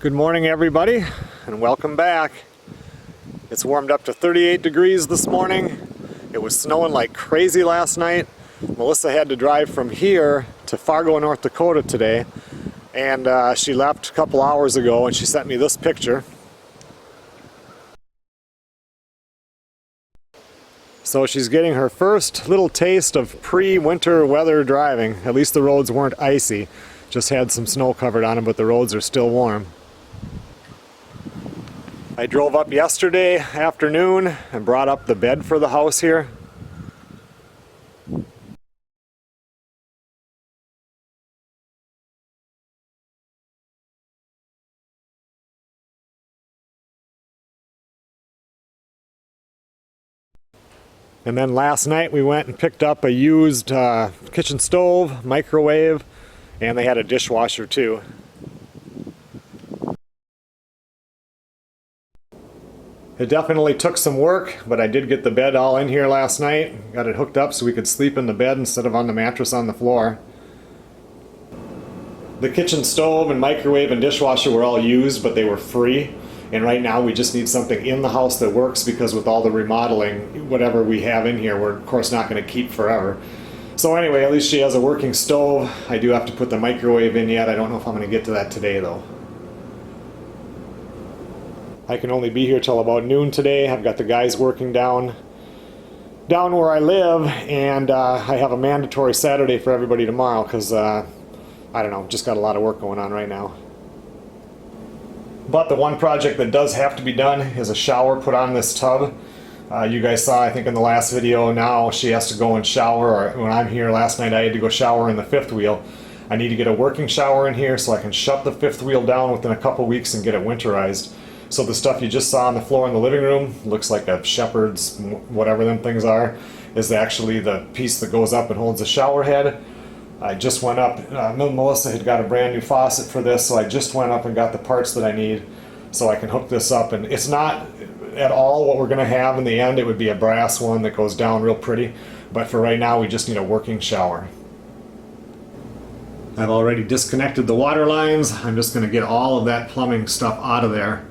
Good morning, everybody, and welcome back. It's warmed up to 38 degrees this morning. It was snowing like crazy last night. Melissa had to drive from here to Fargo, North Dakota today, and she left a couple hours ago and she sent me this picture. So she's getting her first little taste of pre-winter weather driving. At least the roads weren't icy, just had some snow covered on them, but the roads are still warm. I drove up yesterday afternoon and brought up the bed for the house here. And then last night we went and picked up a used kitchen stove, microwave, and they had a dishwasher too. It definitely took some work, but I did get the bed all in here last night. Got it hooked up so we could sleep in the bed instead of on the mattress on the floor. The kitchen stove and microwave and dishwasher were all used, but they were free. And right now we just need something in the house that works, because with all the remodeling, whatever we have in here, we're of course not going to keep forever. So anyway, at least she has a working stove. I do have to put the microwave in yet. I don't know if I'm going to get to that today though. I can only be here till about noon today. I've got the guys working down where I live, and I have a mandatory Saturday for everybody tomorrow because I don't know, just got a lot of work going on right now. But the one project that does have to be done is a shower put on this tub. You guys saw, I think in the last video, now she has to go and shower, or when I'm here last night I had to go shower in the fifth wheel. I need to get a working shower in here so I can shut the fifth wheel down within a couple weeks and get it winterized. So the stuff you just saw on the floor in the living room, looks like a shepherd's, whatever them things are, is actually the piece that goes up and holds the shower head. I just went up, Melissa had got a brand new faucet for this, so I just went up and got the parts that I need so I can hook this up. And it's not at all what we're going to have in the end. It would be a brass one that goes down real pretty, but for right now we just need a working shower. I've already disconnected the water lines. I'm just going to get all of that plumbing stuff out of there,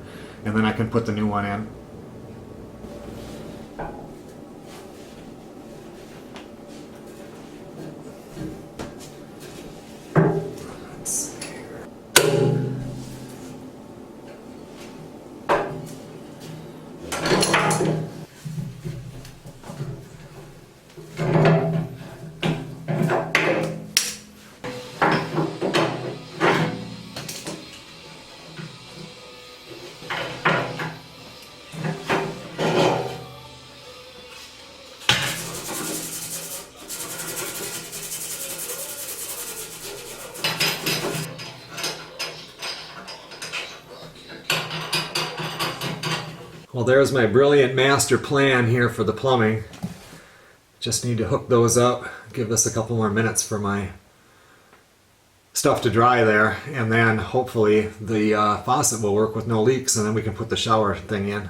and then I can put the new one in. Let's see here. Well, there's my brilliant master plan here for the plumbing. Just need to hook those up, give this a couple more minutes for my stuff to dry there, and then hopefully the faucet will work with no leaks, and then we can put the shower thing in.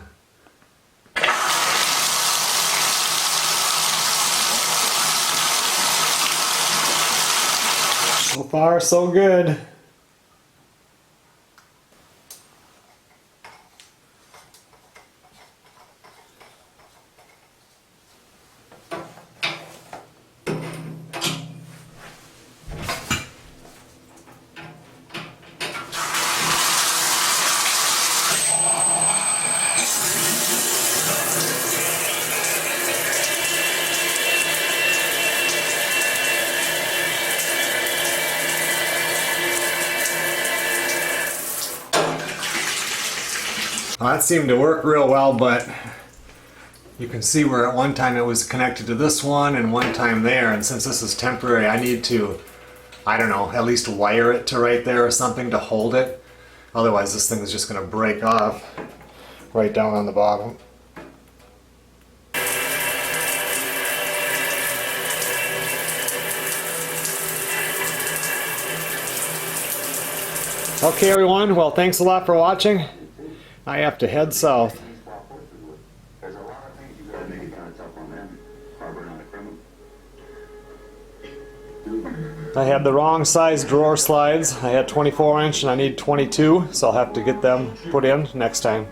So far, so good. Well, that seemed to work real well, but you can see where at one time it was connected to this one and one time there, and since this is temporary, I need to, I don't know, at least wire it to right there or something to hold it. Otherwise this thing is just going to break off right down on the bottom. Okay everyone, well thanks a lot for watching. I have to head south. There's a lot of things you gotta make it kind of tough on them, harboring on a criminal. I had the wrong size drawer slides. I had 24 inch and I need 22, so I'll have to get them put in next time.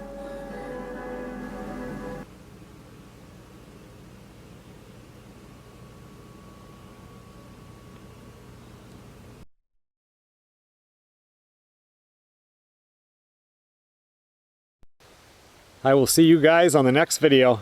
I will see you guys on the next video.